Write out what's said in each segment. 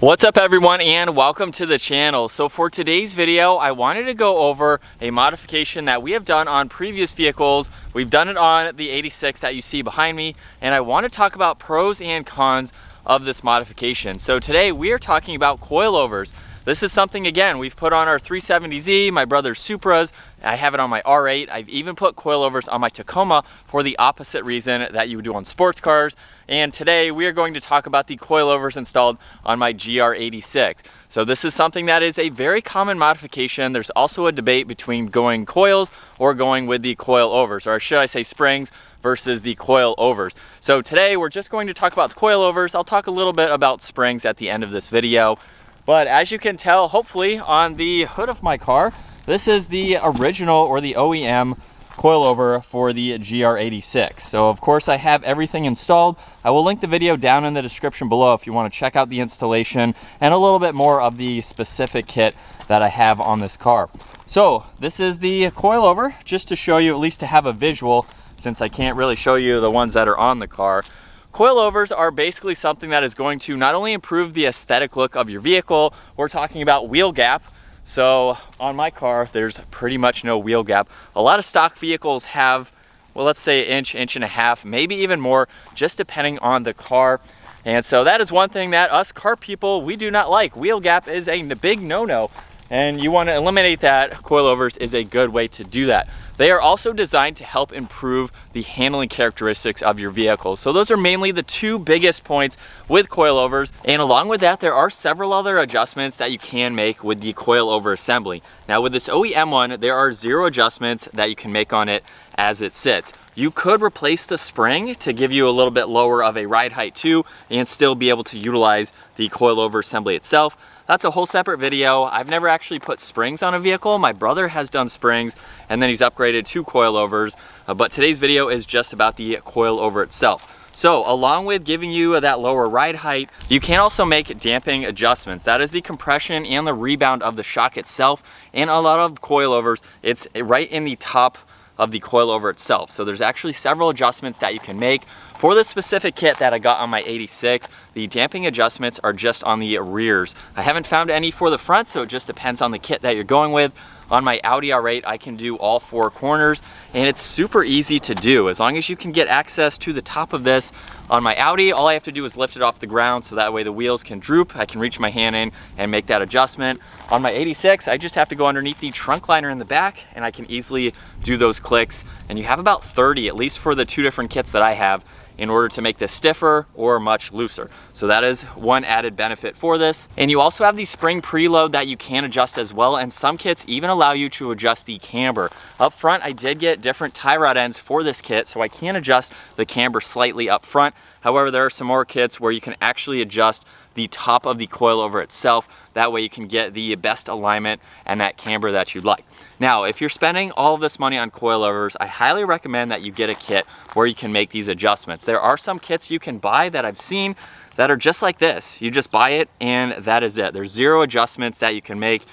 What's up everyone, and welcome to the channel. So for today's video, I wanted to go over a modification that we have done on previous vehicles. We've done it on the 86 that you see behind me, and I want to talk about pros and cons of this modification. So today we are talking about coilovers. This is something, again, we've put on our 370Z, my brother's Supras. I have it on my R8. I've even put coilovers on my Tacoma for the opposite reason that you would do on sports cars. And today we are going to talk about the coilovers installed on my GR86. So this is something that is a very common modification. There's also a debate between going coils or going with the coilovers, or should I say springs versus the coilovers. So today we're just going to talk about the coilovers. I'll talk a little bit about springs at the end of this video. But as you can tell, hopefully, on the hood of my car, this is the original or the OEM coilover for the GR86. So of course I have everything installed. I will link the video down in the description below if you want to check out the installation and a little bit more of the specific kit that I have on this car. So this is the coilover, just to show you, at least to have a visual, since I can't really show you the ones that are on the car. Coilovers are basically something that is going to not only improve the aesthetic look of your vehicle, we're talking about wheel gap. So on my car, there's pretty much no wheel gap. A lot of stock vehicles have, well, let's say inch and a half, maybe even more, just depending on the car. And so that is one thing that us car people, we do not like. Wheel gap is a big no-no, and you want to eliminate that. Coilovers is a good way to do that. They are also designed to help improve the handling characteristics of your vehicle. So those are mainly the two biggest points with coilovers. And along with that, there are several other adjustments that you can make with the coilover assembly. Now with this OEM one, there are 0 adjustments that you can make on it as it sits. You could replace the spring to give you a little bit lower of a ride height too, and still be able to utilize the coilover assembly itself. That's a whole separate video. I've never actually put springs on a vehicle. My brother has done springs, and then he's upgraded to coilovers. But today's video is just about the coilover itself. So along with giving you that lower ride height, you can also make damping adjustments. That is the compression and the rebound of the shock itself. And a lot of coilovers, it's right in the top of the coilover itself. So there's actually several adjustments that you can make. For the specific kit that I got on my 86, the damping adjustments are just on the rears. I haven't found any for the front, so it just depends on the kit that you're going with. On my Audi R8, I can do all 4 corners, and it's super easy to do. As long as you can get access to the top of this. On my Audi, all I have to do is lift it off the ground, so that way the wheels can droop. I can reach my hand in and make that adjustment. On my 86, I just have to go underneath the trunk liner in the back, and I can easily do those clicks. And you have about 30, at least for the 2 different kits that I have, in order to make this stiffer or much looser. So that is one added benefit for this. And you also have the spring preload that you can adjust as well, and some kits even allow you to adjust the camber. Up front, I did get different tie rod ends for this kit, so I can adjust the camber slightly up front. However, there are some more kits where you can actually adjust the top of the coilover itself. That way you can get the best alignment and that camber that you'd like. Now, if you're spending all of this money on coilovers, I highly recommend that you get a kit where you can make these adjustments. There are some kits you can buy that I've seen that are just like this. You just buy it and that is it. There's 0 adjustments that you can make.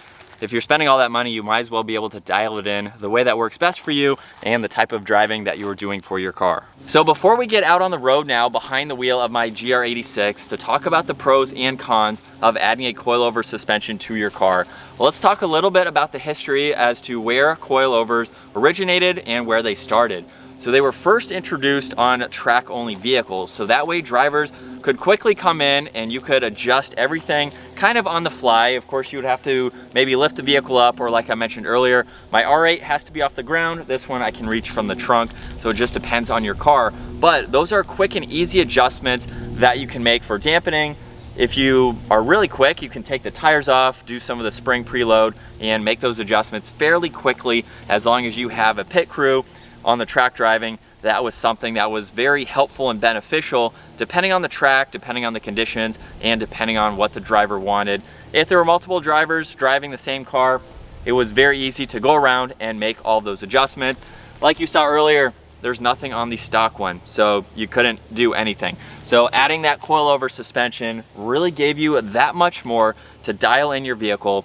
If you're spending all that money, you might as well be able to dial it in the way that works best for you and the type of driving that you are doing for your car. So before we get out on the road now behind the wheel of my GR86 to talk about the pros and cons of adding a coilover suspension to your car, well, let's talk a little bit about the history as to where coilovers originated and where they started. So they were first introduced on track-only vehicles, so that way drivers could quickly come in and you could adjust everything kind of on the fly. Of course, you would have to maybe lift the vehicle up, or like I mentioned earlier, my R8 has to be off the ground. This one I can reach from the trunk, so it just depends on your car. But those are quick and easy adjustments that you can make for dampening. If you are really quick, you can take the tires off, do some of the spring preload, and make those adjustments fairly quickly as long as you have a pit crew on the track driving. That was something that was very helpful and beneficial depending on the track, depending on the conditions, and depending on what the driver wanted. If there were multiple drivers driving the same car, it was very easy to go around and make all those adjustments. Like you saw earlier, there's nothing on the stock one, so you couldn't do anything. So adding that coilover suspension really gave you that much more to dial in your vehicle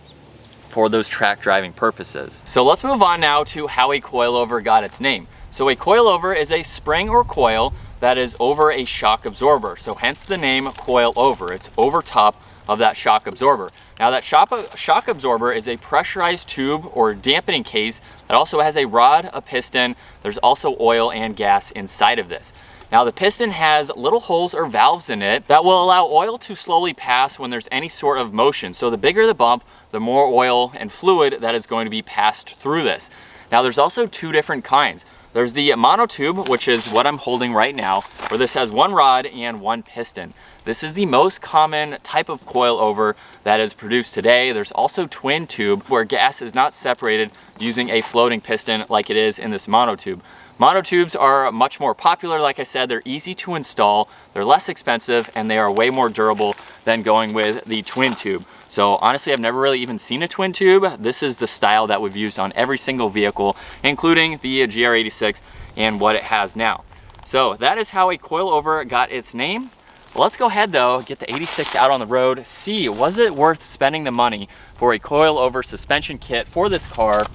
for those track driving purposes. So let's move on now to how a coilover got its name. So a coilover is a spring or coil that is over a shock absorber. So hence the name coilover. It's over top of that shock absorber. Now that shock absorber is a pressurized tube or dampening case that also has a rod, a piston. There's also oil and gas inside of this. Now the piston has little holes or valves in it that will allow oil to slowly pass when there's any sort of motion. So the bigger the bump, the more oil and fluid that is going to be passed through this. Now there's also two different kinds. There's the monotube, which is what I'm holding right now, where this has one rod and one piston. This is the most common type of coilover that is produced today. There's also twin tube, where gas is not separated using a floating piston like it is in this monotube. Monotubes are much more popular. Like I said, they're easy to install, they're less expensive, and they are way more durable than going with the twin tube. So honestly, I've never really even seen a twin tube. This is the style that we've used on every single vehicle, including the GR86 and what it has now. So that is how a coilover got its name. Let's go ahead though, get the 86 out on the road, see, was it worth spending the money for a coilover suspension kit for this car,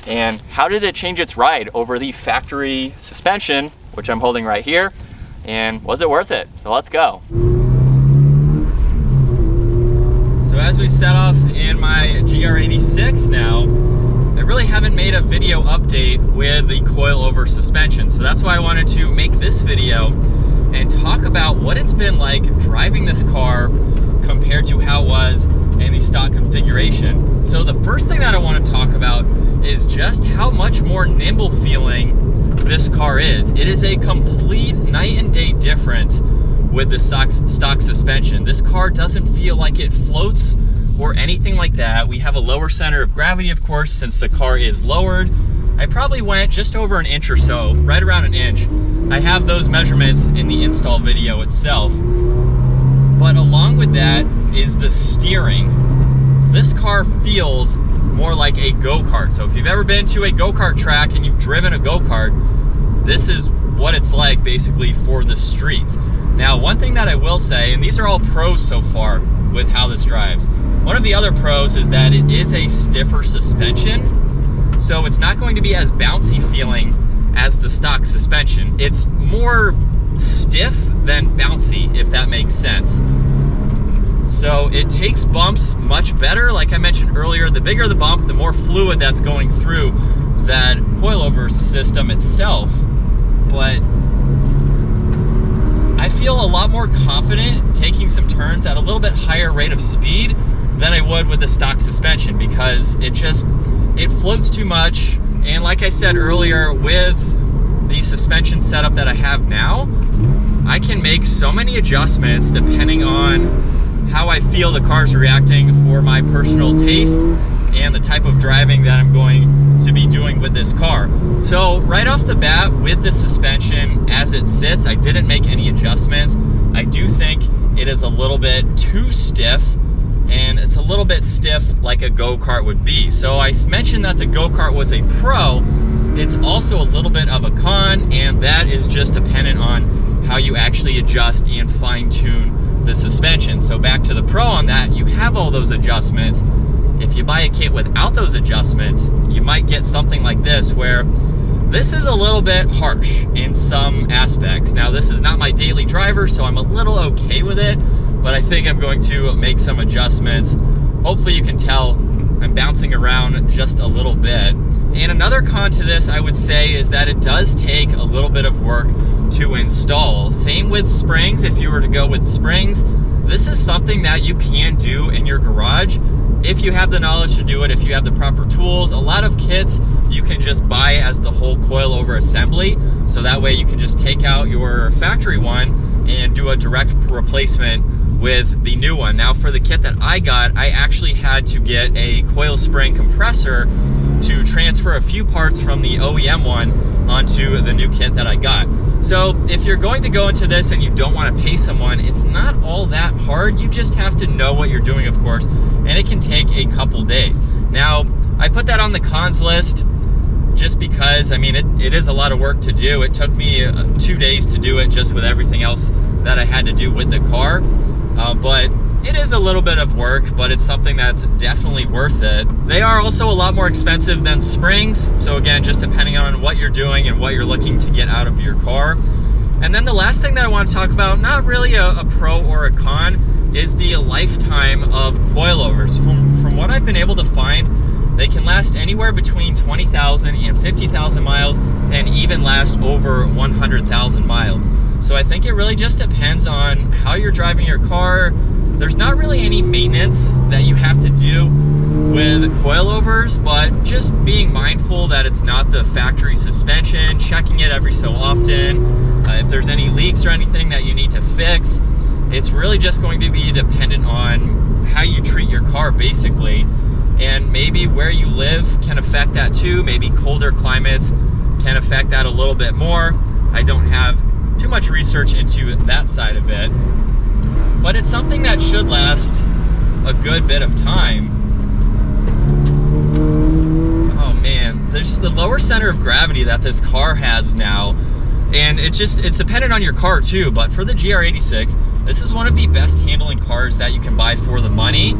and how did it change its ride over the factory suspension, which I'm holding right here, and was it worth it? So let's go. So as we set off in my GR86 now, I really haven't made a video update with the coilover suspension. So that's why I wanted to make this video and talk about what it's been like driving this car compared to how it was in the stock configuration. So the first thing that I want to talk about is just how much more nimble feeling this car is. It is a complete night and day difference with the stock suspension. This car doesn't feel like it floats or anything like that. We have a lower center of gravity, of course, since the car is lowered. I probably went just over an inch or so, right around an inch. I have those measurements in the install video itself. But along with that is the steering. This car feels more like a go-kart. So if you've ever been to a go-kart track and you've driven a go-kart, this is what it's like basically for the streets. Now, one thing that I will say, and these are all pros so far with how this drives. One of the other pros is that it is a stiffer suspension, so it's not going to be as bouncy feeling as the stock suspension. It's more stiff than bouncy, if that makes sense. So it takes bumps much better. Like I mentioned earlier, the bigger the bump, the more fluid that's going through that coilover system itself. But I feel a lot more confident taking some turns at a little bit higher rate of speed than I would with the stock suspension, because it floats too much. And like I said earlier, with the suspension setup that I have now, I can make so many adjustments depending on how I feel the car's reacting for my personal taste and the type of driving that I'm going to be doing with this car. So right off the bat with the suspension as it sits, I didn't make any adjustments. I do think it is a little bit too stiff, and it's a little bit stiff like a go-kart would be. So I mentioned that the go-kart was a pro. It's also a little bit of a con, and that is just dependent on how you actually adjust and fine-tune the suspension. So back to the pro on that, you have all those adjustments. If you buy a kit without those adjustments, you might get something like this, where this is a little bit harsh in some aspects. Now, this is not my daily driver, so I'm a little okay with it, but I think I'm going to make some adjustments. Hopefully you can tell I'm bouncing around just a little bit. And another con to this, I would say, is that it does take a little bit of work to install. Same with springs. If you were to go with springs, this is something that you can do in your garage if you have the knowledge to do it, if you have the proper tools. A lot of kits you can just buy as the whole coilover assembly, so that way you can just take out your factory one and do a direct replacement with the new one. Now for the kit that I got, I actually had to get a coil spring compressor to transfer a few parts from the OEM one onto the new kit that I got. So if you're going to go into this and you don't want to pay someone, it's not all that hard. You just have to know what you're doing, of course, and it can take a couple days. Now, I put that on the cons list just because, I mean, it is a lot of work to do. It took me 2 days to do it just with everything else that I had to do with the car. But it is a little bit of work, but it's something that's definitely worth it. They are also a lot more expensive than springs. So again, just depending on what you're doing and what you're looking to get out of your car. And then the last thing that I want to talk about, not really a pro or a con, is the lifetime of coilovers. From what I've been able to find, they can last anywhere between 20,000 and 50,000 miles, and even last over 100,000 miles. So I think it really just depends on how you're driving your car. There's not really any maintenance that you have to do with coilovers, but just being mindful that it's not the factory suspension, checking it every so often. If there's any leaks or anything that you need to fix, it's really just going to be dependent on how you treat your car, basically. And maybe where you live can affect that too. Maybe colder climates can affect that a little bit more. I don't have too much research into that side of it, but it's something that should last a good bit of time. Oh man, there's the lower center of gravity that this car has now, and it's dependent on your car too, but for the GR86, this is one of the best handling cars that you can buy for the money.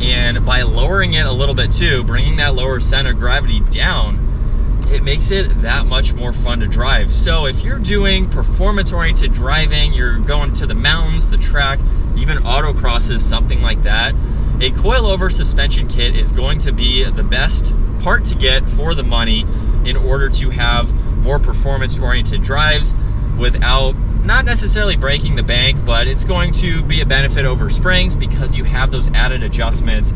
And by lowering it a little bit too, bringing that lower center of gravity down, it makes it that much more fun to drive. So if you're doing performance-oriented driving, you're going to the mountains, the track, even autocrosses, something like that, a coilover suspension kit is going to be the best part to get for the money in order to have more performance-oriented drives without not necessarily breaking the bank, but it's going to be a benefit over springs because you have those added adjustments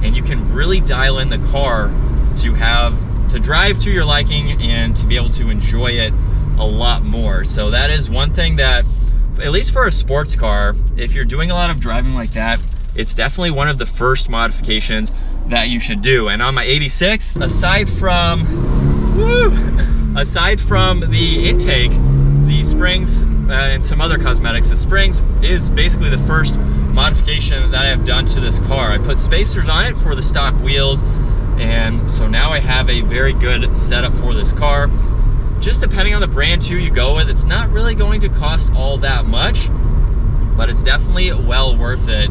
and you can really dial in the car to drive to your liking and to be able to enjoy it a lot more. So that is one thing that, at least for a sports car, if you're doing a lot of driving like that, it's definitely one of the first modifications that you should do. And on my 86, aside from the intake, the springs, and some other cosmetics, the springs is basically the first modification that I have done to this car. I put spacers on it for the stock wheels, and so now I have a very good setup for this car. Just depending on the brand too you go with, it's not really going to cost all that much, but it's definitely well worth it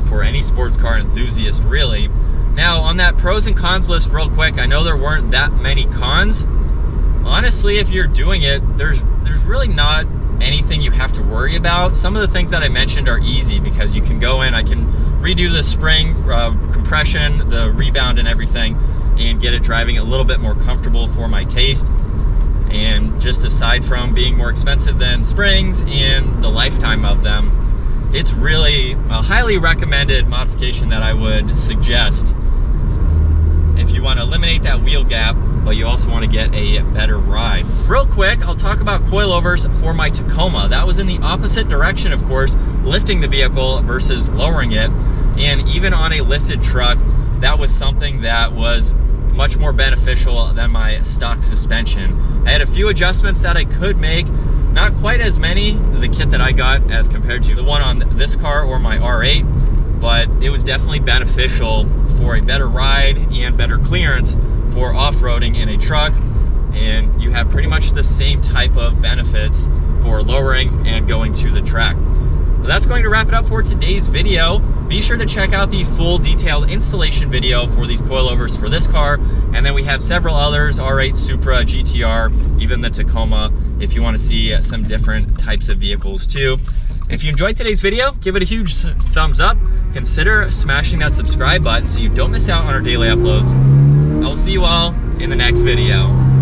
for any sports car enthusiast, really. Now, on that pros and cons list real quick, I know there weren't that many cons. Honestly, if you're doing it, there's really not anything you have to worry about. Some of the things that I mentioned are easy because you can go in, I can redo the spring compression, the rebound and everything, and get it driving a little bit more comfortable for my taste. And just aside from being more expensive than springs and the lifetime of them, it's really a highly recommended modification that I would suggest if you want to eliminate that wheel gap, but you also want to get a better ride. Real quick, I'll talk about coilovers for my Tacoma. That was in the opposite direction, of course, lifting the vehicle versus lowering it. And even on a lifted truck, that was something that was much more beneficial than my stock suspension. I had a few adjustments that I could make, not quite as many, the kit that I got as compared to the one on this car or my R8, but it was definitely beneficial for a better ride and better clearance for off-roading in a truck, and you have pretty much the same type of benefits for lowering and going to the track. But that's going to wrap it up for today's video. Be sure to check out the full detailed installation video for these coilovers for this car, and then we have several others, R8, Supra, GTR, even the Tacoma, if you want to see some different types of vehicles too. If you enjoyed today's video, give it a huge thumbs up. Consider smashing that subscribe button so you don't miss out on our daily uploads. I will see you all in the next video.